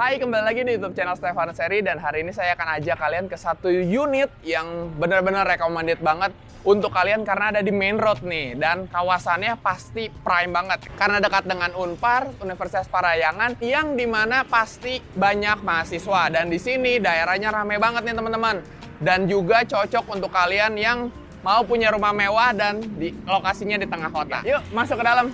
Hai, kembali lagi di YouTube channel Stefan Seri, dan hari ini saya akan ajak kalian ke satu unit yang benar-benar recommended banget untuk kalian karena ada di main road nih, dan kawasannya pasti prime banget karena dekat dengan Unpar, Universitas Parayangan, yang dimana pasti banyak mahasiswa, dan di sini daerahnya ramai banget nih teman-teman, dan juga cocok untuk kalian yang mau punya rumah mewah dan di lokasinya di tengah kota. Yuk masuk ke dalam.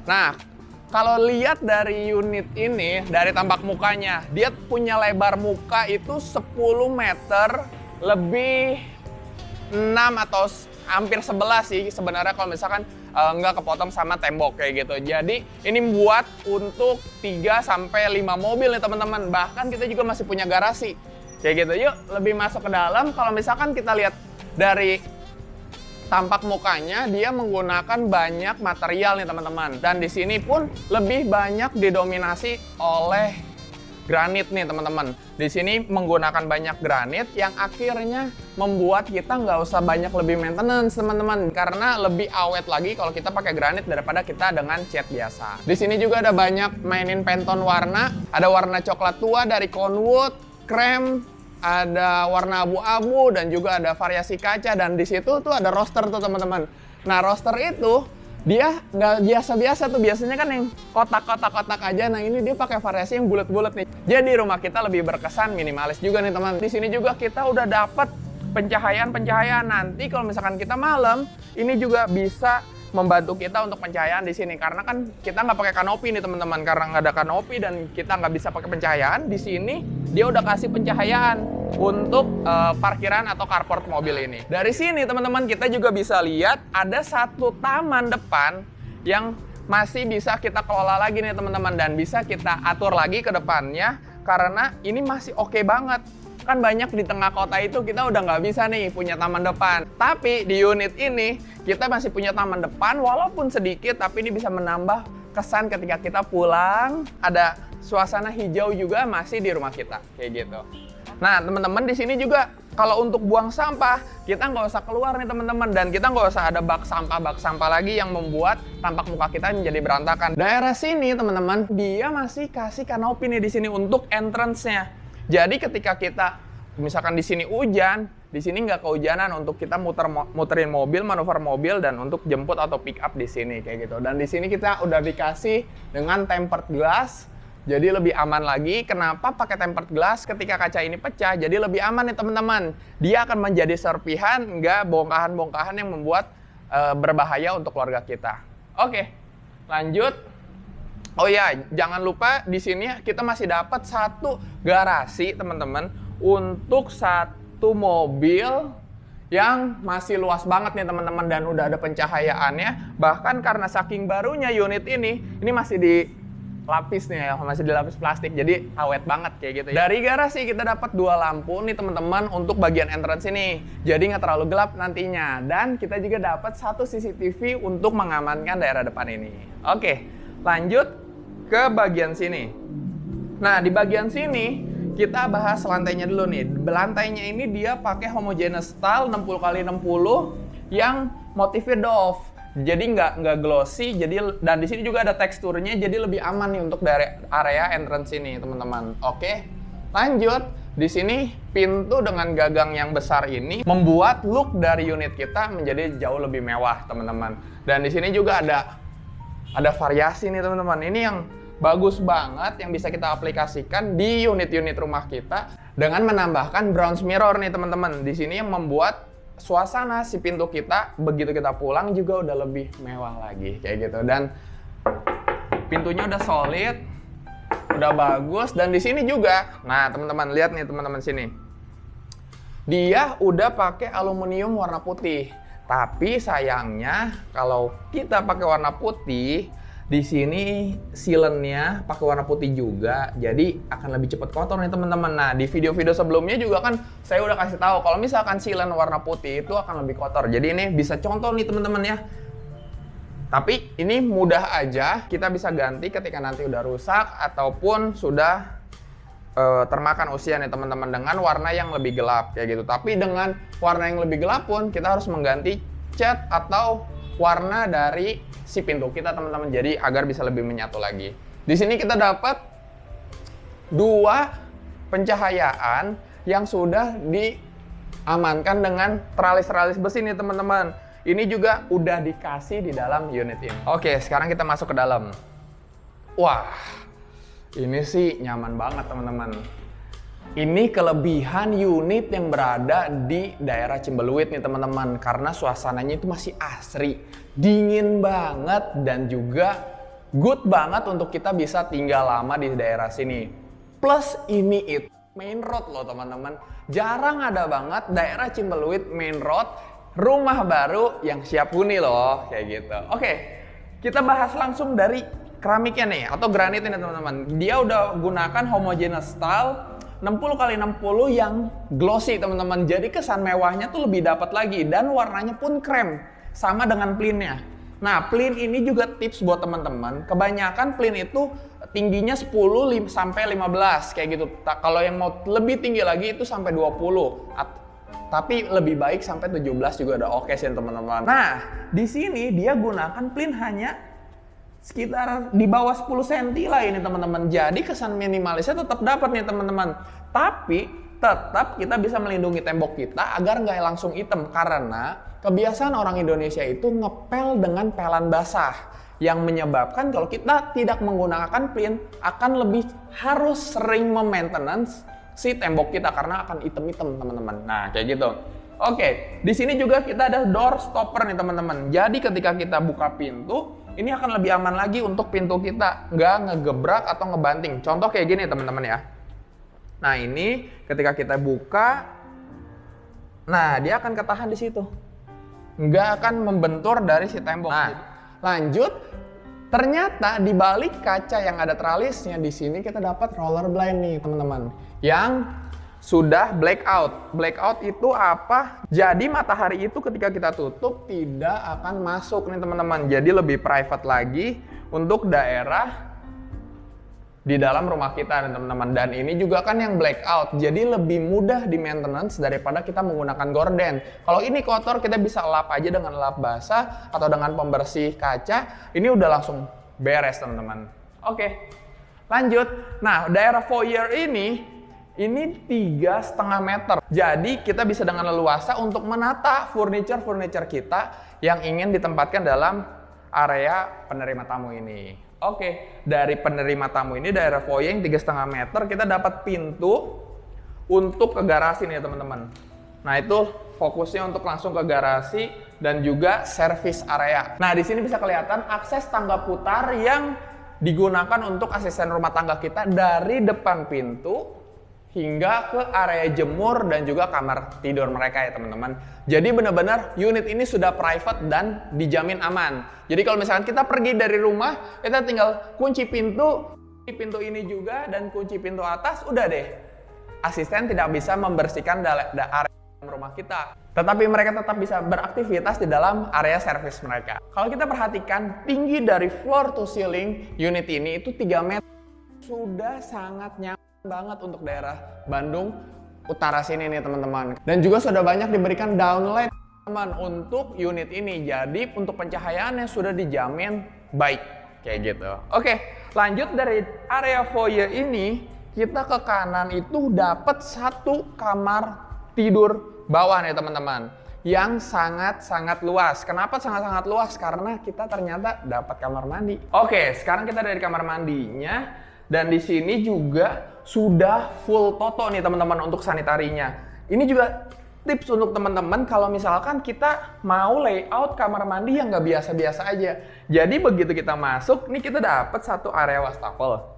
Nah, kalau lihat dari unit ini, dari tampak mukanya, dia punya lebar muka itu 10 meter lebih 6 atau hampir 11 sih sebenarnya kalau misalkan nggak kepotong sama tembok kayak gitu. Jadi ini buat untuk 3-5 mobil nih teman-teman. Bahkan kita juga masih punya garasi kayak gitu. Yuk lebih masuk ke dalam. Kalau misalkan kita lihat dari tampak mukanya, dia menggunakan banyak material nih teman-teman, dan di sini pun lebih banyak didominasi oleh granit nih teman-teman. Di sini menggunakan banyak granit yang akhirnya membuat kita nggak usah banyak lebih maintenance teman-teman, karena lebih awet lagi kalau kita pakai granit daripada kita dengan cat biasa. Di sini juga ada banyak mainin Pantone warna, ada warna coklat tua dari Conwood, krem, ada warna abu-abu, dan juga ada variasi kaca, dan di situ tuh ada roster tuh teman-teman. Nah, roster itu dia nggak biasa-biasa tuh, biasanya kan yang kotak-kotak aja. Nah, ini dia pakai variasi yang bulat-bulat nih. Jadi rumah kita lebih berkesan minimalis juga nih teman. Di sini juga kita udah dapat pencahayaan. Nanti kalau misalkan kita malam, ini juga bisa membantu kita untuk pencahayaan di sini, karena kan kita nggak pakai kanopi nih teman-teman. Karena nggak ada kanopi dan kita nggak bisa pakai pencahayaan, di sini dia udah kasih pencahayaan untuk parkiran atau carport mobil ini. Dari sini teman-teman kita juga bisa lihat ada satu taman depan yang masih bisa kita kelola lagi nih teman-teman, dan bisa kita atur lagi ke depannya karena ini masih oke banget. Kan banyak di tengah kota itu kita udah nggak bisa nih punya taman depan. Tapi di unit ini kita masih punya taman depan walaupun sedikit, tapi ini bisa menambah kesan ketika kita pulang. Ada suasana hijau juga masih di rumah kita kayak gitu. Nah teman-teman, di sini juga kalau untuk buang sampah kita nggak usah keluar nih teman-teman, dan kita nggak usah ada bak sampah lagi yang membuat tampak muka kita menjadi berantakan. Daerah sini teman-teman dia masih kasih kanopi nih di sini untuk entrance-nya. Jadi ketika kita misalkan di sini hujan, di sini nggak kehujanan untuk kita muterin mobil, manuver mobil, dan untuk jemput atau pick up di sini kayak gitu. Dan di sini kita udah dikasih dengan tempered glass, jadi lebih aman lagi. Kenapa pakai tempered glass? Ketika kaca ini pecah, jadi lebih aman nih teman-teman. Dia akan menjadi serpihan, nggak bongkahan-bongkahan yang membuat berbahaya untuk keluarga kita. Oke, lanjut. Oh ya, jangan lupa di sini kita masih dapat satu garasi teman-teman untuk satu mobil yang masih luas banget nih teman-teman, dan udah ada pencahayaannya. Bahkan karena saking barunya unit ini masih dilapis nih ya, masih dilapis plastik, jadi awet banget kayak gitu ya. Dari garasi kita dapat 2 lampu nih teman-teman untuk bagian entrance ini, jadi nggak terlalu gelap nantinya. Dan kita juga dapat satu CCTV untuk mengamankan daerah depan ini. Oke, lanjut ke bagian sini. Nah, di bagian sini kita bahas lantainya dulu nih. Lantainya ini dia pakai homogeneous style 60x60 yang motifnya doff. Jadi nggak glossy, dan di sini juga ada teksturnya, jadi lebih aman nih untuk dari area entrance ini, teman-teman. Oke. Lanjut, di sini pintu dengan gagang yang besar ini membuat look dari unit kita menjadi jauh lebih mewah, teman-teman. Dan di sini juga ada variasi nih teman-teman. Ini yang bagus banget yang bisa kita aplikasikan di unit-unit rumah kita dengan menambahkan bronze mirror nih teman-teman. Di sini yang membuat suasana si pintu kita begitu kita pulang juga udah lebih mewah lagi kayak gitu. Dan pintunya udah solid, udah bagus. Dan di sini juga, nah teman-teman lihat nih teman-teman sini, dia udah pakai aluminium warna putih. Tapi sayangnya kalau kita pakai warna putih, di sini sealant-nya pakai warna putih juga, jadi akan lebih cepat kotor nih teman-teman. Nah, di video-video sebelumnya juga kan saya udah kasih tahu kalau misalkan sealant warna putih itu akan lebih kotor. Jadi ini bisa contoh nih teman-teman ya. Tapi ini mudah aja kita bisa ganti ketika nanti udah rusak ataupun sudah termakan usia nih teman-teman, dengan warna yang lebih gelap kayak gitu. Tapi dengan warna yang lebih gelap pun kita harus mengganti cat atau warna dari si pintu kita teman-teman, jadi agar bisa lebih menyatu lagi. Di sini kita dapat dua pencahayaan yang sudah diamankan dengan teralis-teralis besi nih teman-teman. Ini juga udah dikasih di dalam unit ini. Oke, sekarang kita masuk ke dalam. Wah, ini sih nyaman banget teman-teman. Ini kelebihan unit yang berada di daerah Cimbeluit nih teman-teman. Karena suasananya itu masih asri, dingin banget, dan juga good banget untuk kita bisa tinggal lama di daerah sini. Plus ini itu main road loh teman-teman. Jarang ada banget daerah Cimbeluit main road, rumah baru yang siap huni loh, kayak gitu. Oke, kita bahas langsung dari keramiknya nih, atau granit ini teman-teman. Dia udah gunakan homogeneous style 60x60 yang glossy teman-teman. Jadi kesan mewahnya tuh lebih dapat lagi, dan warnanya pun krem, sama dengan plinnya. Nah, plin ini juga tips buat teman-teman. Kebanyakan plin itu tingginya 10 sampai 15 kayak gitu. Kalau yang mau lebih tinggi lagi itu sampai 20. Tapi lebih baik sampai 17 juga udah oke sih teman-teman. Nah, di sini dia gunakan plin hanya sekitar di bawah 10 cm lah ini teman-teman. Jadi kesan minimalisnya tetap dapat nih teman-teman. Tapi tetap kita bisa melindungi tembok kita agar nggak langsung hitam. Karena kebiasaan orang Indonesia itu ngepel dengan pelan basah, yang menyebabkan kalau kita tidak menggunakan plin akan lebih harus sering memaintenance si tembok kita karena akan hitam-hitam teman-teman. Nah, kayak gitu. Oke, di sini juga kita ada door stopper nih teman-teman. Jadi ketika kita buka pintu, ini akan lebih aman lagi untuk pintu kita nggak ngegebrak atau ngebanting. Contoh kayak gini teman-teman ya. Nah, ini ketika kita buka, nah dia akan ketahan di situ. Nggak akan membentur dari si tembok. Nah, lanjut. Ternyata di balik kaca yang ada tralisnya di sini kita dapat roller blind nih teman-teman, yang sudah blackout. Blackout itu apa? Jadi matahari itu ketika kita tutup tidak akan masuk nih teman-teman. Jadi lebih private lagi untuk daerah di dalam rumah kita nih teman-teman. Dan ini juga kan yang blackout, jadi lebih mudah di maintenance daripada kita menggunakan gorden. Kalau ini kotor kita bisa lap aja dengan lap basah atau dengan pembersih kaca. Ini udah langsung beres teman-teman. Oke, lanjut. Nah, daerah foyer ini 3,5 meter. Jadi kita bisa dengan leluasa untuk menata furniture kita yang ingin ditempatkan dalam area penerima tamu ini. Oke, dari penerima tamu ini daerah foyer yang 3,5 meter, kita dapat pintu untuk ke garasi nih teman-teman. Nah, itu fokusnya untuk langsung ke garasi dan juga service area. Nah, di sini bisa kelihatan akses tangga putar yang digunakan untuk asisten rumah tangga kita dari depan pintu hingga ke area jemur dan juga kamar tidur mereka ya teman-teman. Jadi benar-benar unit ini sudah private dan dijamin aman. Jadi kalau misalkan kita pergi dari rumah, kita tinggal kunci pintu ini juga dan kunci pintu atas, udah deh. Asisten tidak bisa membersihkan area rumah kita. Tetapi mereka tetap bisa beraktivitas di dalam area servis mereka. Kalau kita perhatikan tinggi dari floor to ceiling unit ini itu 3 meter. Sudah sangat nyaman banget untuk daerah Bandung Utara sini nih teman-teman. Dan juga sudah banyak diberikan downlight teman untuk unit ini. Jadi untuk pencahayaannya sudah dijamin baik kayak gitu. Oke, lanjut dari area foyer ini kita ke kanan itu dapat satu kamar tidur bawah nih teman-teman yang sangat-sangat luas. Kenapa sangat-sangat luas? Karena kita ternyata dapat kamar mandi. Oke, sekarang kita dari kamar mandinya. Dan di sini juga sudah full toto nih teman-teman untuk sanitarinya. Ini juga tips untuk teman-teman kalau misalkan kita mau layout kamar mandi yang nggak biasa-biasa aja. Jadi begitu kita masuk, nih kita dapat satu area wastafel.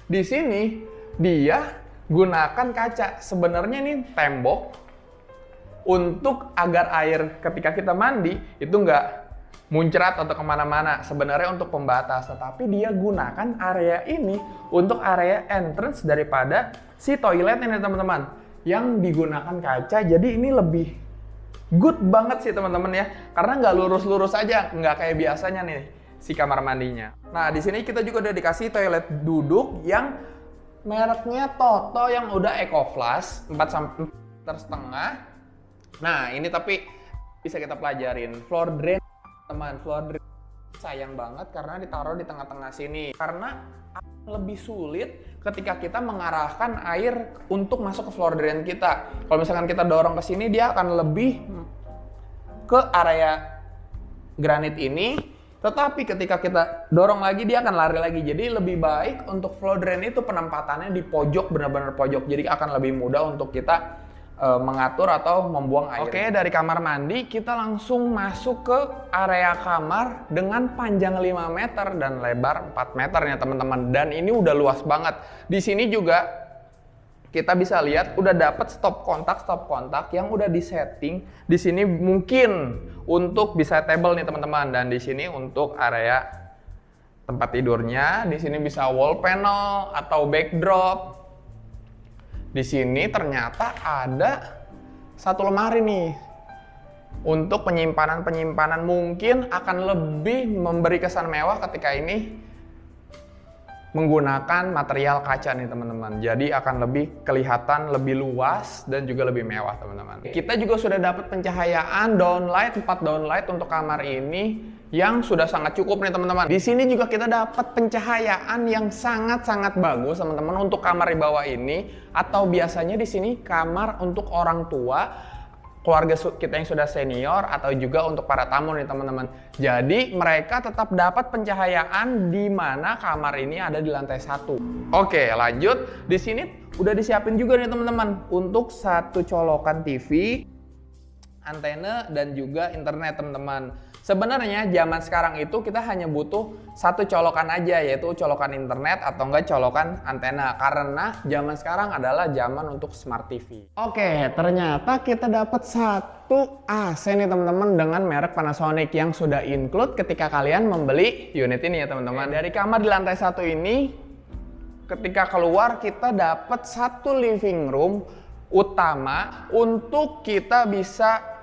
Di sini dia gunakan kaca. Sebenarnya ini tembok untuk agar air ketika kita mandi itu nggak muncrat atau kemana-mana, sebenarnya untuk pembatas, tetapi dia gunakan area ini untuk area entrance daripada si toilet ini teman-teman, yang digunakan kaca. Jadi ini lebih good banget sih teman-teman ya, karena nggak lurus-lurus aja, nggak kayak biasanya nih si kamar mandinya. Nah, di sini kita juga udah dikasih toilet duduk yang mereknya Toto yang udah EcoFlush 4,5 meter. Nah, ini tapi bisa kita pelajarin floor drain teman, floor drain sayang banget karena ditaruh di tengah-tengah sini. Karena lebih sulit ketika kita mengarahkan air untuk masuk ke floor drain kita. Kalau misalkan kita dorong ke sini, dia akan lebih ke area granit ini. Tetapi ketika kita dorong lagi, dia akan lari lagi. Jadi lebih baik untuk floor drain itu penempatannya di pojok, benar-benar pojok. Jadi akan lebih mudah untuk kita mengatur atau membuang air. Oke, dari kamar mandi kita langsung masuk ke area kamar dengan panjang 5 meter dan lebar 4 meter ya teman-teman. Dan ini udah luas banget. Di sini juga kita bisa lihat udah dapat stop kontak yang udah disetting. Di sini mungkin untuk bisa table nih teman-teman, dan di sini untuk area tempat tidurnya. Di sini bisa wall panel atau backdrop. Di sini ternyata ada satu lemari nih untuk penyimpanan mungkin akan lebih memberi kesan mewah ketika ini menggunakan material kaca nih teman-teman. Jadi akan lebih kelihatan lebih luas dan juga lebih mewah teman-teman. Kita juga sudah dapat pencahayaan downlight, 4 downlight untuk kamar ini yang sudah sangat cukup nih teman-teman. Di sini juga kita dapat pencahayaan yang sangat-sangat bagus teman-teman untuk kamar di bawah ini, atau biasanya di sini kamar untuk orang tua, keluarga kita yang sudah senior, atau juga untuk para tamu nih teman-teman. Jadi mereka tetap dapat pencahayaan di mana kamar ini ada di lantai 1. Oke, lanjut. Di sini udah disiapin juga nih teman-teman untuk satu colokan TV, antena, dan juga internet teman-teman. Sebenarnya zaman sekarang itu kita hanya butuh satu colokan aja, yaitu colokan internet atau enggak colokan antena, karena zaman sekarang adalah zaman untuk smart TV. Oke, ternyata kita dapat satu AC nih teman-teman dengan merek Panasonic yang sudah include ketika kalian membeli unit ini ya teman-teman. Dari kamar di lantai 1 ini, ketika keluar kita dapat satu living room utama untuk kita bisa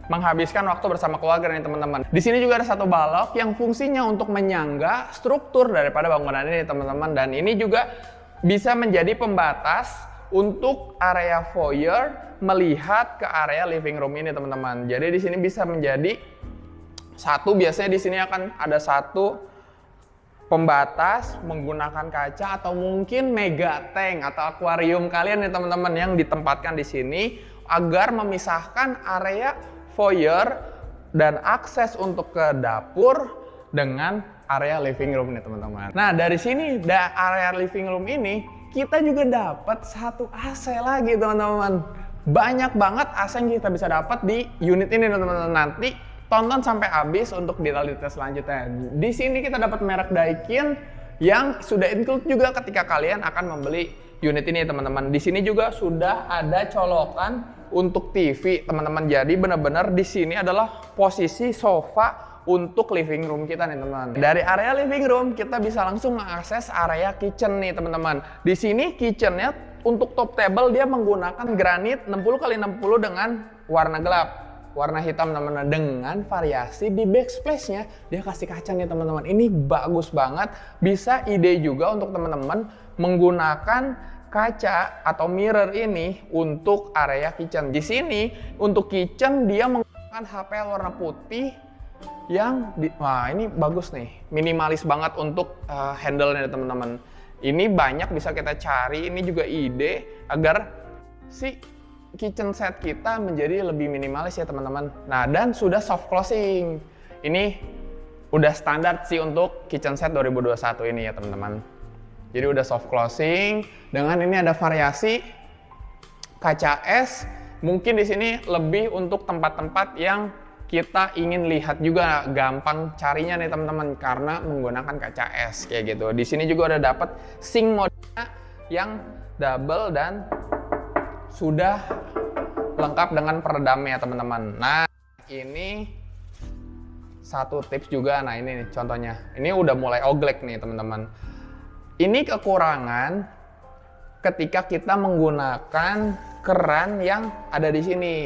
menghabiskan waktu bersama keluarga nih teman-teman. Di sini juga ada satu balok yang fungsinya untuk menyangga struktur daripada bangunan ini teman-teman, dan ini juga bisa menjadi pembatas untuk area foyer melihat ke area living room ini teman-teman. Jadi di sini bisa menjadi satu, biasanya di sini akan ada satu pembatas menggunakan kaca atau mungkin mega tank atau akuarium kalian nih teman-teman yang ditempatkan di sini agar memisahkan area foyer dan akses untuk ke dapur dengan area living room nih teman-teman. Nah dari sini area living room ini kita juga dapat satu AC lagi teman-teman. Banyak banget AC yang kita bisa dapat di unit ini teman-teman. Nanti tonton sampai habis untuk detail-detail selanjutnya. Di sini kita dapat merek Daikin yang sudah include juga ketika kalian akan membeli unit ini teman-teman. Di sini juga sudah ada colokan untuk TV teman-teman. Jadi benar-benar di sini adalah posisi sofa untuk living room kita nih teman-teman. Dari area living room kita bisa langsung mengakses area kitchen nih teman-teman. Di sini kitchennya untuk top table dia menggunakan granit 60x60 dengan warna gelap, warna hitam teman-teman, dengan variasi di backsplash-nya dia kasih kaca nih teman-teman. Ini bagus banget. Bisa ide juga untuk teman-teman menggunakan kaca atau mirror ini untuk area kitchen. Di sini untuk kitchen dia menggunakan HPL warna putih yang wah ini bagus nih, minimalis banget untuk handle-nya teman-teman. Ini banyak bisa kita cari, ini juga ide agar si kitchen set kita menjadi lebih minimalis ya teman-teman. Nah dan sudah soft closing. Ini udah standar sih untuk kitchen set 2021 ini ya teman-teman. Jadi udah soft closing, dengan ini ada variasi kaca es. Mungkin di sini lebih untuk tempat-tempat yang kita ingin lihat juga gampang carinya nih teman-teman karena menggunakan kaca es kayak gitu. Di sini juga udah dapat sink modenya yang double dan sudah lengkap dengan peredamnya teman-teman. Nah, ini satu tips juga. Nah, ini nih contohnya. Ini udah mulai oglek nih teman-teman. Ini kekurangan ketika kita menggunakan keran yang ada di sini.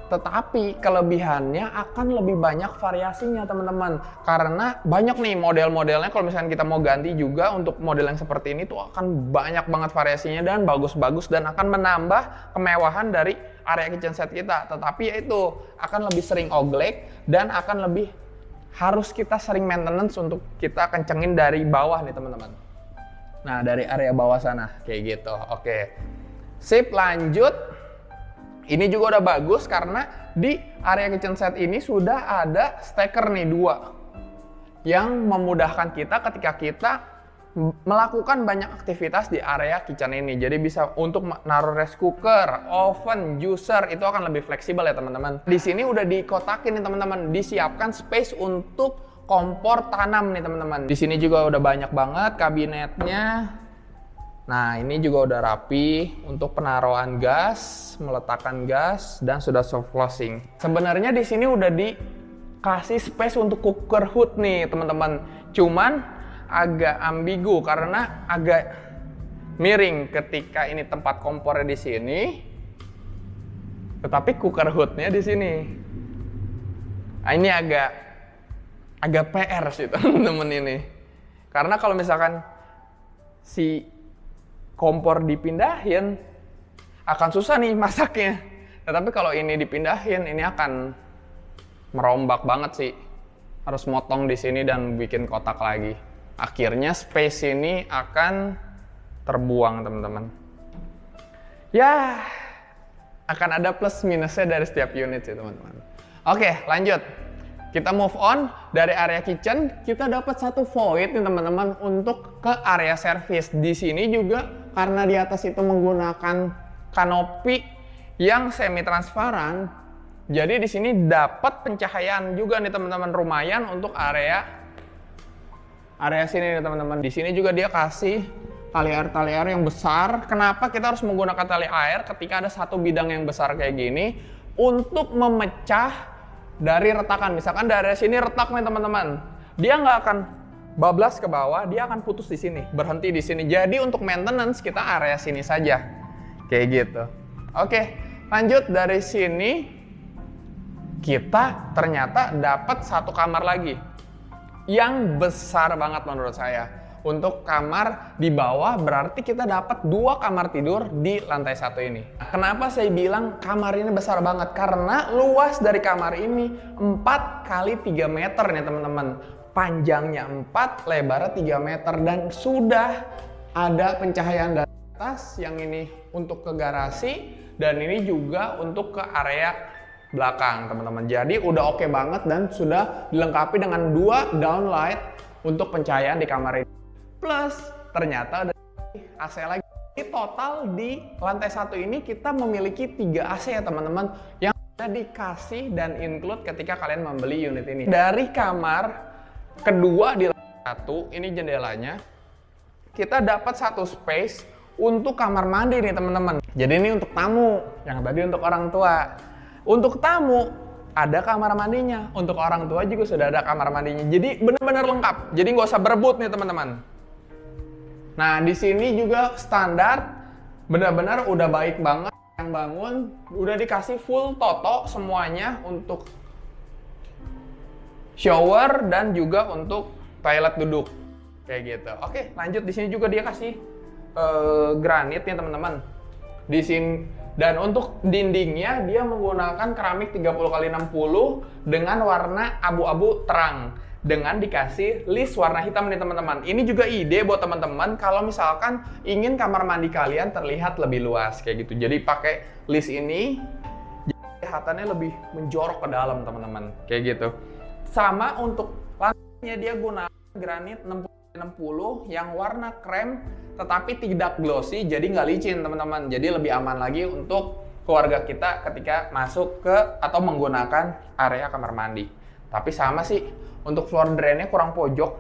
Tetapi kelebihannya akan lebih banyak variasinya teman-teman. Karena banyak nih model-modelnya, kalau misalnya kita mau ganti juga untuk model yang seperti ini tuh akan banyak banget variasinya dan bagus-bagus dan akan menambah kemewahan dari area kitchen set kita. Tetapi ya itu akan lebih sering oglek dan akan lebih harus kita sering maintenance untuk kita kencengin dari bawah nih teman-teman. Nah, dari area bawah sana kayak gitu. Oke. Sip, lanjut. Ini juga udah bagus karena di area kitchen set ini sudah ada stacker nih 2 yang memudahkan kita ketika kita melakukan banyak aktivitas di area kitchen ini. Jadi bisa untuk naruh rice cooker, oven, juicer, itu akan lebih fleksibel ya teman-teman. Di sini udah dikotakin nih teman-teman, disiapkan space untuk kompor tanam nih teman-teman. Di sini juga udah banyak banget kabinetnya. Nah, ini juga udah rapi untuk penaruhan gas, meletakkan gas, dan sudah soft closing. Sebenarnya di sini udah dikasih space untuk cooker hood nih teman-teman. Cuman agak ambigu karena agak miring ketika ini tempat kompornya di sini, tetapi cooker hoodnya di sini. Nah, ini agak PR sih teman-teman ini, karena kalau misalkan si kompor dipindahin akan susah nih masaknya. Tetapi kalau ini dipindahin, ini akan merombak banget sih. Harus motong di sini dan bikin kotak lagi. Akhirnya space ini akan terbuang teman-teman. Ya, akan ada plus minusnya dari setiap unit sih teman-teman. Oke, lanjut. Kita move on dari area kitchen, kita dapat satu void nih teman-teman untuk ke area service. Di sini juga karena di atas itu menggunakan kanopi yang semi transparan, jadi di sini dapat pencahayaan juga nih teman-teman, lumayan untuk area sini nih teman-teman. Di sini juga dia kasih tali air yang besar. Kenapa kita harus menggunakan tali air ketika ada satu bidang yang besar kayak gini? Untuk memecah dari retakan. Misalkan dari sini retak nih teman-teman, dia nggak akan bablas ke bawah, dia akan putus di sini, berhenti di sini. Jadi untuk maintenance kita area sini saja, kayak gitu. Oke, lanjut dari sini kita ternyata dapat satu kamar lagi yang besar banget menurut saya. Untuk kamar di bawah berarti kita dapat 2 kamar tidur di lantai 1 ini. Kenapa saya bilang kamar ini besar banget? Karena luas dari kamar ini 4 kali 3 meter nih teman-teman. Panjangnya 4, lebarnya 3 meter, dan sudah ada pencahayaan dari atas. Yang ini untuk ke garasi dan ini juga untuk ke area belakang teman-teman. Jadi udah oke banget dan sudah dilengkapi dengan 2 downlight untuk pencahayaan di kamar ini. Plus ternyata ada AC lagi. Jadi total di lantai 1 ini kita memiliki 3 AC ya teman-teman, yang sudah dikasih dan include ketika kalian membeli unit ini. Dari kamar kedua di lantai 1 ini jendelanya, kita dapat satu space untuk kamar mandi nih teman-teman. Jadi ini untuk tamu, yang tadi untuk orang tua. Untuk tamu ada kamar mandinya, untuk orang tua juga sudah ada kamar mandinya. Jadi benar-benar lengkap. Jadi nggak usah berebut nih teman-teman. Nah di sini juga standar, benar-benar udah baik banget. Yang bangun udah dikasih full toto semuanya untuk shower dan juga untuk toilet duduk kayak gitu. Oke, lanjut. Di sini juga dia kasih granit nih teman-teman. Di sini, dan untuk dindingnya dia menggunakan keramik 30x60 dengan warna abu-abu terang, dengan dikasih list warna hitam nih teman-teman. Ini juga ide buat teman-teman kalau misalkan ingin kamar mandi kalian terlihat lebih luas kayak gitu. Jadi pakai list ini, jadi kelihatannya lebih menjorok ke dalam teman-teman kayak gitu. Sama untuk lantainya dia gunakan granit 60 yang warna krem tetapi tidak glossy, jadi nggak licin teman-teman. Jadi lebih aman lagi untuk keluarga kita ketika masuk ke atau menggunakan area kamar mandi. Tapi sama sih, untuk floor drainnya kurang pojok,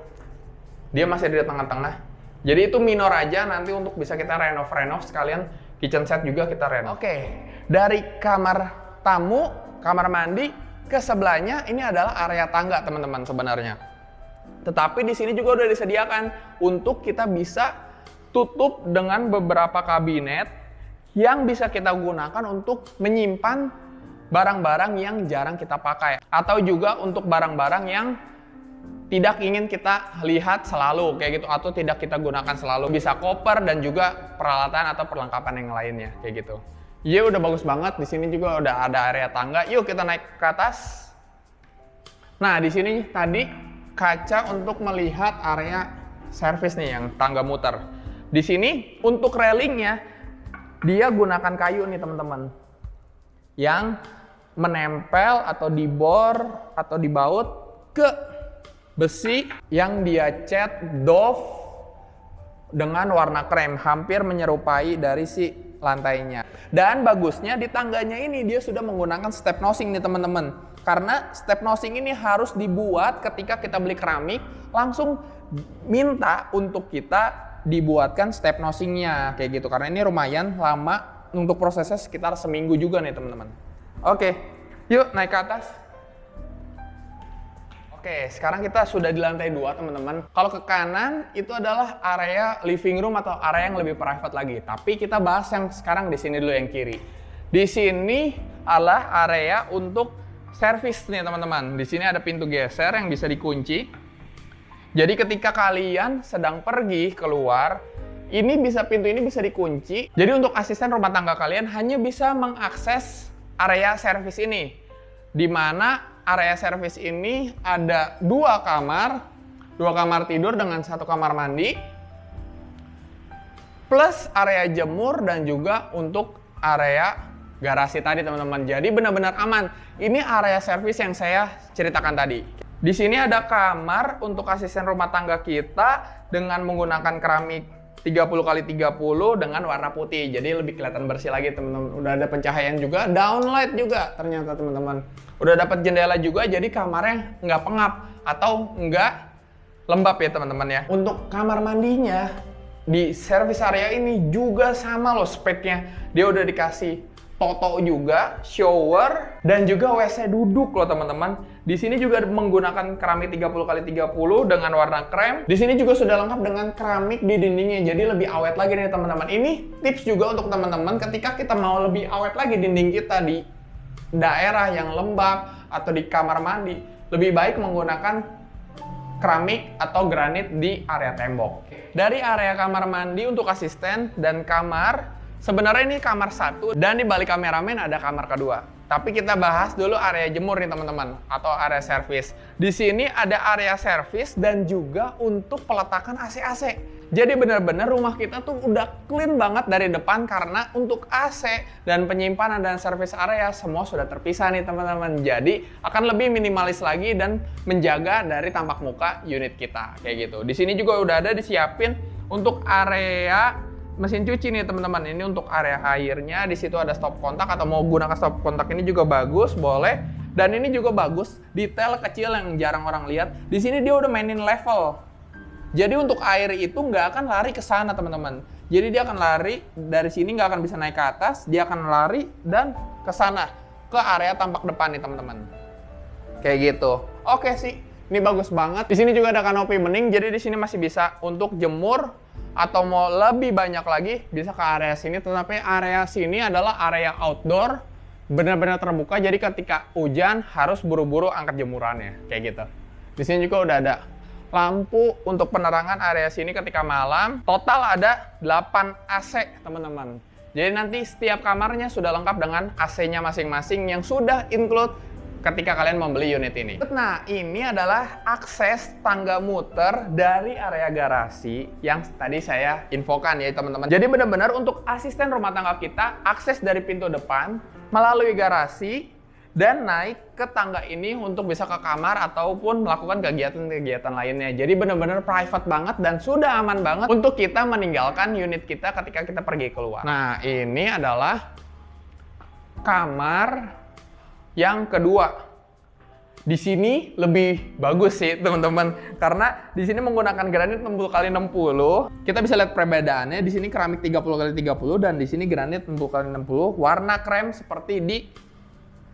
dia masih di tengah-tengah. Jadi itu minor aja, nanti untuk bisa kita renov sekalian kitchen set juga kita renov. Oke, dari kamar tamu, kamar mandi ke sebelahnya ini adalah area tangga teman-teman sebenarnya. Tetapi di sini juga udah disediakan untuk kita bisa tutup dengan beberapa kabinet yang bisa kita gunakan untuk menyimpan barang-barang yang jarang kita pakai, atau juga untuk barang-barang yang tidak ingin kita lihat selalu kayak gitu, atau tidak kita gunakan selalu. Bisa koper dan juga peralatan atau perlengkapan yang lainnya kayak gitu. Ya udah bagus banget. Di sini juga udah ada area tangga. Yuk kita naik ke atas. Nah, di sini tadi kaca untuk melihat area servis nih yang tangga muter. Di sini untuk railingnya dia gunakan kayu nih teman-teman, yang menempel atau dibor atau dibaut ke besi yang dia cat doff dengan warna krem, hampir menyerupai dari si lantainya. Dan bagusnya di tangganya ini dia sudah menggunakan step nosing nih teman-teman. Karena step nosing ini harus dibuat ketika kita beli keramik, langsung minta untuk kita dibuatkan step nosingnya kayak gitu. Karena ini lumayan lama, untuk prosesnya sekitar seminggu juga nih teman-teman. Oke, yuk naik ke atas. Oke, sekarang kita sudah di lantai 2 teman-teman. Kalau ke kanan itu adalah area living room atau area yang lebih private lagi. Tapi kita bahas yang sekarang di sini dulu yang kiri. Di sini adalah area untuk servis nih teman-teman. Di sini ada pintu geser yang bisa dikunci. Jadi ketika kalian sedang pergi keluar, pintu ini bisa dikunci. Jadi untuk asisten rumah tangga kalian hanya bisa mengakses area servis ini. Di mana area servis ini ada 2 kamar tidur dengan 1 kamar mandi, plus area jemur dan juga untuk area garasi tadi teman-teman. Jadi benar-benar aman. Ini area servis yang saya ceritakan tadi. Di sini ada kamar untuk asisten rumah tangga kita dengan menggunakan keramik 30x30 dengan warna putih. Jadi lebih kelihatan bersih lagi teman-teman. Udah ada pencahayaan juga, downlight juga ternyata teman-teman. Udah dapat jendela juga, jadi kamarnya nggak pengap atau nggak lembab ya teman-teman ya. Untuk kamar mandinya di service area ini juga sama loh speknya. Dia udah dikasih toto juga, shower, dan juga WC duduk loh teman-teman. Di sini juga menggunakan keramik 30x30 dengan warna krem. Di sini juga sudah lengkap dengan keramik di dindingnya, jadi lebih awet lagi nih teman-teman. Ini tips juga untuk teman-teman ketika kita mau lebih awet lagi dinding kita di daerah yang lembab atau di kamar mandi, lebih baik menggunakan keramik atau granit di area tembok. Dari area kamar mandi untuk asisten dan kamar, sebenarnya ini kamar 1 dan di balik kameramen ada kamar kedua. Tapi kita bahas dulu area jemur nih teman-teman, atau area servis. Di sini ada area servis dan juga untuk peletakan AC-AC. Jadi benar-benar rumah kita tuh udah clean banget dari depan karena untuk AC dan penyimpanan dan servis area semua sudah terpisah nih teman-teman. Jadi akan lebih minimalis lagi dan menjaga dari tampak muka unit kita kayak gitu. Di sini juga udah ada disiapin untuk area mesin cuci nih teman-teman. Ini untuk area airnya, di situ ada stop kontak atau mau gunakan stop kontak ini juga bagus, boleh. Dan ini juga bagus, detail kecil yang jarang orang lihat. Di sini dia udah mainin level. Jadi untuk air itu nggak akan lari ke sana teman-teman. Jadi dia akan lari dari sini, nggak akan bisa naik ke atas, dia akan lari dan ke sana, ke area tampak depan nih teman-teman. Kayak gitu. Oke sih, ini bagus banget. Di sini juga ada kanopi bening, jadi di sini masih bisa untuk jemur. Atau mau lebih banyak lagi bisa ke area sini, tetapi area sini adalah area outdoor, benar-benar terbuka, jadi ketika hujan harus buru-buru angkat jemurannya kayak gitu. Di sini juga udah ada lampu untuk penerangan area sini ketika malam. Total ada 8 AC teman-teman. Jadi nanti setiap kamarnya sudah lengkap dengan AC-nya masing-masing yang sudah include ketika kalian membeli unit ini. Nah, ini adalah akses tangga muter dari area garasi yang tadi saya infokan ya teman-teman. Jadi benar-benar untuk asisten rumah tangga kita, akses dari pintu depan melalui garasi dan naik ke tangga ini untuk bisa ke kamar ataupun melakukan kegiatan-kegiatan lainnya. Jadi benar-benar private banget dan sudah aman banget untuk kita meninggalkan unit kita ketika kita pergi keluar. Nah, ini adalah kamar yang kedua. Di sini lebih bagus sih teman-teman, karena di sini menggunakan granit 60x60. Kita bisa lihat perbedaannya. Di sini keramik 30x30 dan di sini granit 60x60 warna krem seperti di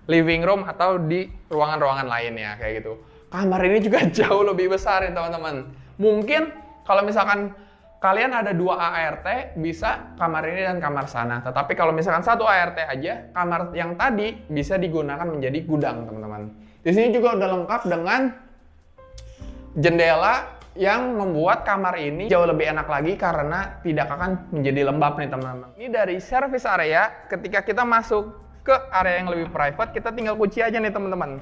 living room atau di ruangan-ruangan lainnya kayak gitu. Kamar ini juga jauh lebih besar ya teman-teman. Mungkin kalau misalkan kalian ada 2 ART, bisa kamar ini dan kamar sana. Tetapi kalau misalkan 1 ART aja, kamar yang tadi bisa digunakan menjadi gudang, teman-teman. Di sini juga udah lengkap dengan jendela yang membuat kamar ini jauh lebih enak lagi karena tidak akan menjadi lembab nih, teman-teman. Ini dari service area, ketika kita masuk ke area yang lebih private, kita tinggal kunci aja nih, teman-teman.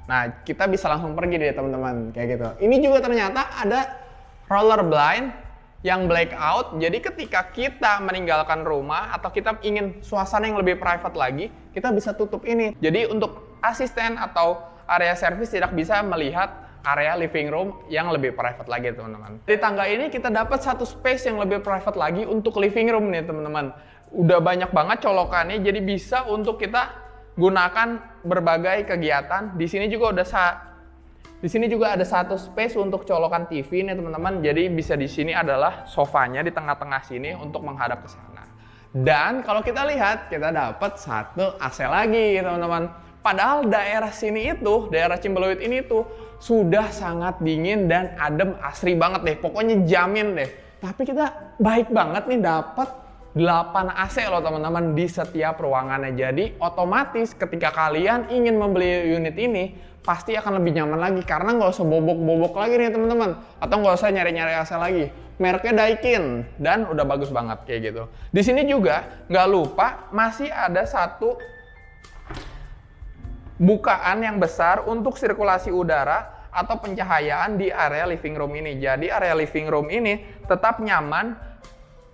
Nah, kita bisa langsung pergi deh teman-teman, kayak gitu. Ini juga ternyata ada roller blind yang blackout. Jadi ketika kita meninggalkan rumah atau kita ingin suasana yang lebih private lagi, kita bisa tutup ini. Jadi untuk asisten atau area servis tidak bisa melihat area living room yang lebih private lagi teman-teman. Di tangga ini kita dapat satu space yang lebih private lagi untuk living room nih teman-teman. Udah banyak banget colokannya, jadi bisa untuk kita gunakan berbagai kegiatan. Di sini juga ada satu space untuk colokan TV nih teman-teman. Jadi bisa di sini adalah sofanya di tengah-tengah sini untuk menghadap ke sana. Dan kalau kita lihat, kita dapat satu AC lagi teman-teman. Padahal daerah sini itu, daerah Cimbeluit ini tuh sudah sangat dingin dan adem, asri banget deh. Pokoknya jamin deh. Tapi kita baik banget nih dapat 8 AC loh teman-teman di setiap ruangannya. Jadi otomatis ketika kalian ingin membeli unit ini pasti akan lebih nyaman lagi karena nggak usah bobok-bobok lagi nih teman-teman. Atau nggak usah nyari-nyari AC lagi. Mereknya Daikin dan udah bagus banget kayak gitu. Di sini juga nggak lupa masih ada satu bukaan yang besar untuk sirkulasi udara atau pencahayaan di area living room ini. Jadi area living room ini tetap nyaman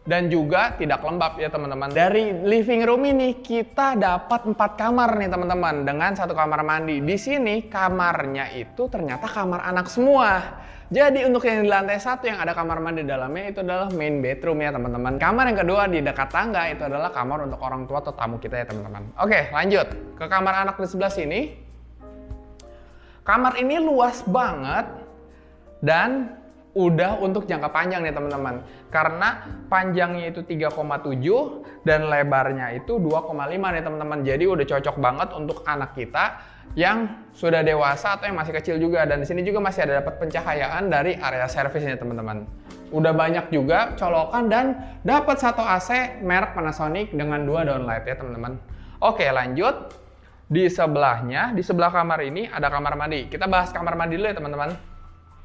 dan juga tidak lembab ya teman-teman. Dari living room ini kita dapat 4 kamar nih teman-teman dengan 1 kamar mandi. Di sini kamarnya itu ternyata kamar anak semua. Jadi untuk yang di lantai 1 yang ada kamar mandi dalamnya itu adalah main bedroom ya teman-teman. Kamar yang kedua di dekat tangga itu adalah kamar untuk orang tua atau tamu kita ya teman-teman. Oke, lanjut ke kamar anak di sebelah sini. Kamar ini luas banget dan udah untuk jangka panjang nih teman-teman. Karena panjangnya itu 3,7 dan lebarnya itu 2,5 nih teman-teman. Jadi udah cocok banget untuk anak kita yang sudah dewasa atau yang masih kecil juga. Dan di sini juga masih ada dapat pencahayaan dari area servis nih teman-teman. Udah banyak juga colokan dan dapat 1 AC merek Panasonic dengan 2 downlight ya teman-teman. Oke, lanjut. Di sebelahnya, di sebelah kamar ini ada kamar mandi. Kita bahas kamar mandi dulu ya teman-teman.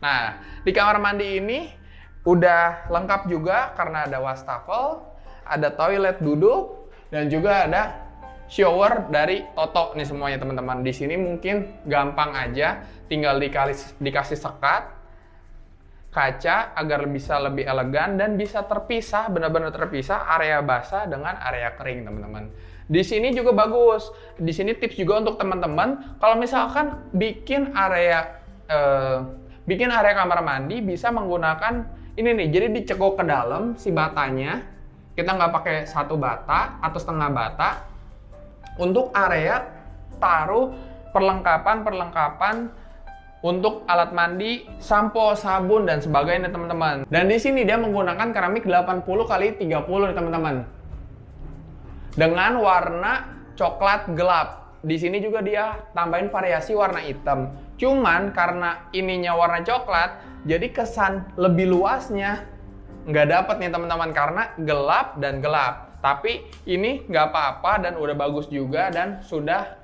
Nah, di kamar mandi ini udah lengkap juga karena ada wastafel, ada toilet duduk, dan juga ada shower dari Toto nih semuanya teman-teman. Di sini mungkin gampang aja, tinggal dikasih sekat kaca agar bisa lebih elegan dan bisa terpisah, benar-benar terpisah area basah dengan area kering teman-teman. Di sini juga bagus. Di sini tips juga untuk teman-teman, kalau misalkan bikin area kamar mandi bisa menggunakan ini nih. Jadi dicekok ke dalam si batanya. Kita nggak pakai 1 bata atau setengah bata. Untuk area taruh perlengkapan untuk alat mandi, sampo, sabun dan sebagainya teman-teman. Dan di sini dia menggunakan keramik 80x30 nih teman-teman. Dengan warna coklat gelap. Di sini juga dia tambahin variasi warna hitam. Cuman karena ininya warna coklat, jadi kesan lebih luasnya nggak dapet nih teman-teman karena gelap dan gelap. Tapi ini nggak apa-apa dan udah bagus juga dan sudah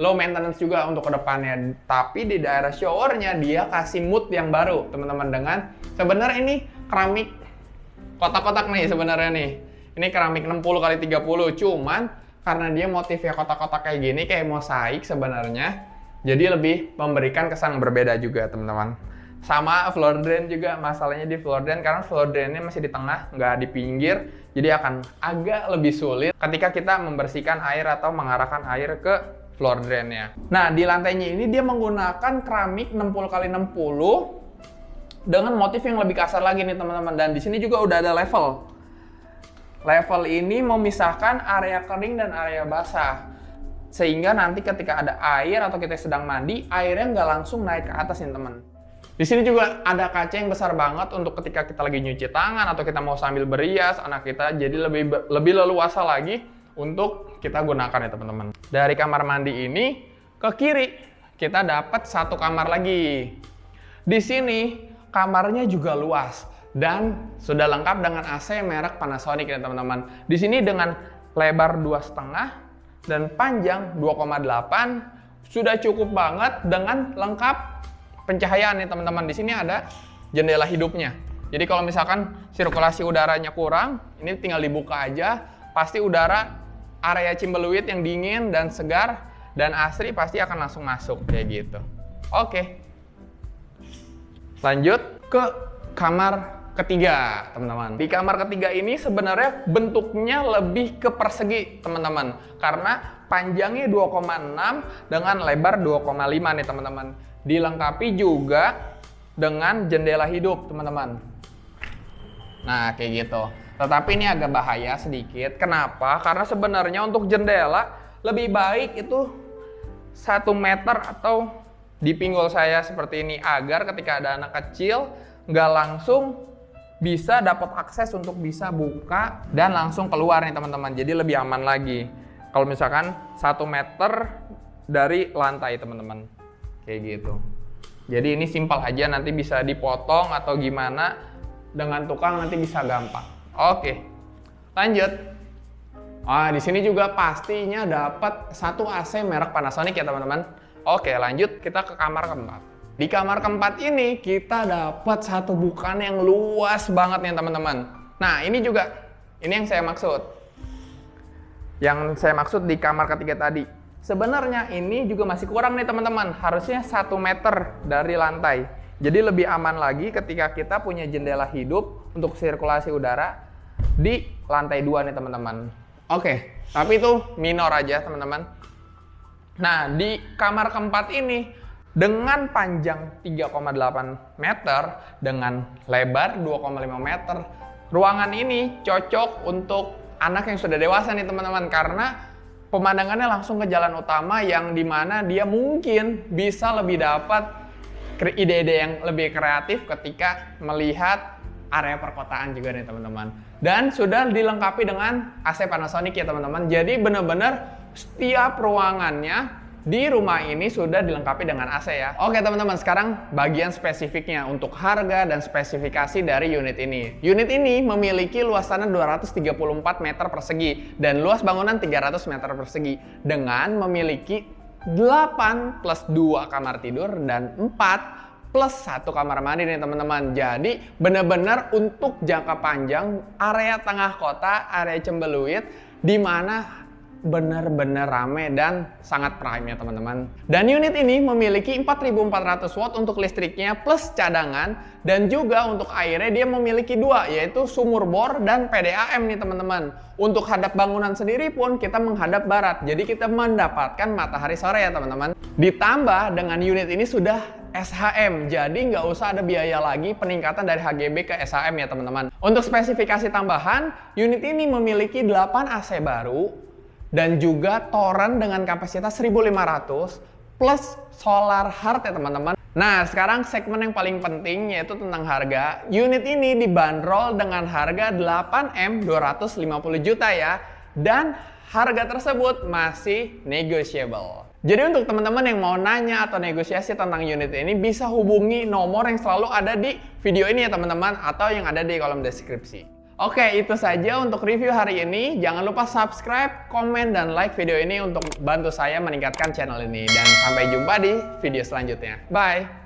low maintenance juga untuk kedepannya. Tapi di daerah showernya dia kasih mood yang baru teman-teman dengan sebenarnya ini keramik kotak-kotak nih sebenarnya nih. Ini keramik 60x30, cuman karena dia motifnya kotak-kotak kayak gini, kayak mosaik sebenarnya, jadi lebih memberikan kesan yang berbeda juga teman-teman. Sama floor drain juga, masalahnya di floor drain karena floor drainnya masih di tengah, nggak di pinggir, jadi akan agak lebih sulit ketika kita membersihkan air atau mengarahkan air ke floor drainnya. Nah, di lantainya ini dia menggunakan keramik 60x60 dengan motif yang lebih kasar lagi nih teman-teman. Dan di sini juga udah ada level. Level ini memisahkan area kering dan area basah. Sehingga nanti ketika ada air atau kita sedang mandi, airnya nggak langsung naik ke atas nih teman. Di sini juga ada kaca yang besar banget untuk ketika kita lagi nyuci tangan atau kita mau sambil berias anak kita, jadi lebih leluasa lagi untuk kita gunakan ya teman-teman. Dari kamar mandi ini ke kiri kita dapat 1 kamar lagi. Di sini kamarnya juga luas. Dan sudah lengkap dengan AC merek Panasonic ya teman-teman. Di sini dengan lebar 2,5 dan panjang 2,8 sudah cukup banget dengan lengkap pencahayaan nih teman-teman. Di sini ada jendela hidupnya. Jadi kalau misalkan sirkulasi udaranya kurang, ini tinggal dibuka aja. Pasti udara area Cimbeluit yang dingin dan segar dan asri pasti akan langsung masuk kayak gitu. Oke. Lanjut ke kamar ketiga, teman-teman. Di kamar ketiga ini sebenarnya bentuknya lebih ke persegi, teman-teman. Karena panjangnya 2,6 dengan lebar 2,5 nih, teman-teman. Dilengkapi juga dengan jendela hidup, teman-teman. Nah, kayak gitu. Tetapi ini agak bahaya sedikit. Kenapa? Karena sebenarnya untuk jendela lebih baik itu 1 meter atau di pinggul saya seperti ini, agar ketika ada anak kecil nggak langsung bisa dapat akses untuk bisa buka dan langsung keluar nih, teman-teman. Jadi lebih aman lagi kalau misalkan 1 meter dari lantai, teman-teman, kayak gitu. Jadi ini simpel aja, nanti bisa dipotong atau gimana dengan tukang, nanti bisa gampang. Oke, lanjut. Di sini juga pastinya dapat 1 AC merek Panasonic ya, teman-teman. Oke, lanjut kita ke kamar keempat. Di kamar keempat ini kita dapat 1 bukaan yang luas banget nih, teman-teman. Nah, ini yang saya maksud. Yang saya maksud di kamar ketiga tadi. Sebenarnya ini juga masih kurang nih, teman-teman. Harusnya 1 meter dari lantai. Jadi lebih aman lagi ketika kita punya jendela hidup untuk sirkulasi udara di lantai 2 nih, teman-teman. Oke, tapi itu minor aja, teman-teman. Nah, di kamar keempat ini dengan panjang 3,8 meter dengan lebar 2,5 meter, ruangan ini cocok untuk anak yang sudah dewasa nih, teman-teman, karena pemandangannya langsung ke jalan utama yang dimana dia mungkin bisa lebih dapat ide-ide yang lebih kreatif ketika melihat area perkotaan juga nih, teman-teman. Dan sudah dilengkapi dengan AC Panasonic ya, teman-teman. Jadi benar-benar setiap ruangannya di rumah ini sudah dilengkapi dengan AC ya. Oke, teman-teman, sekarang bagian spesifiknya untuk harga dan spesifikasi dari unit ini. Unit ini memiliki luas tanah 234 meter persegi dan luas bangunan 300 meter persegi dengan memiliki 8 plus 2 kamar tidur dan 4 plus 1 kamar mandi nih, teman-teman. Jadi benar-benar untuk jangka panjang, area tengah kota, area Cembeluit, di mana benar-benar rame dan sangat prime ya, teman-teman. Dan unit ini memiliki 4.400 watt untuk listriknya plus cadangan, dan juga untuk airnya dia memiliki 2, yaitu sumur bor dan PDAM nih, teman-teman. Untuk hadap bangunan sendiri pun kita menghadap barat, jadi kita mendapatkan matahari sore ya, teman-teman. Ditambah dengan unit ini sudah SHM, jadi nggak usah ada biaya lagi peningkatan dari HGB ke SHM ya, teman-teman. Untuk spesifikasi tambahan, unit ini memiliki 8 AC baru dan juga toren dengan kapasitas 1500 plus solar heart ya, teman-teman. Nah, sekarang segmen yang paling penting yaitu tentang harga. Unit ini dibanderol dengan harga 8M 250 juta ya, dan harga tersebut masih negotiable. Jadi untuk teman-teman yang mau nanya atau negosiasi tentang unit ini, bisa hubungi nomor yang selalu ada di video ini ya, teman-teman, atau yang ada di kolom deskripsi. Oke, itu saja untuk review hari ini. Jangan lupa subscribe, komen, dan like video ini untuk bantu saya meningkatkan channel ini. Dan sampai jumpa di video selanjutnya. Bye!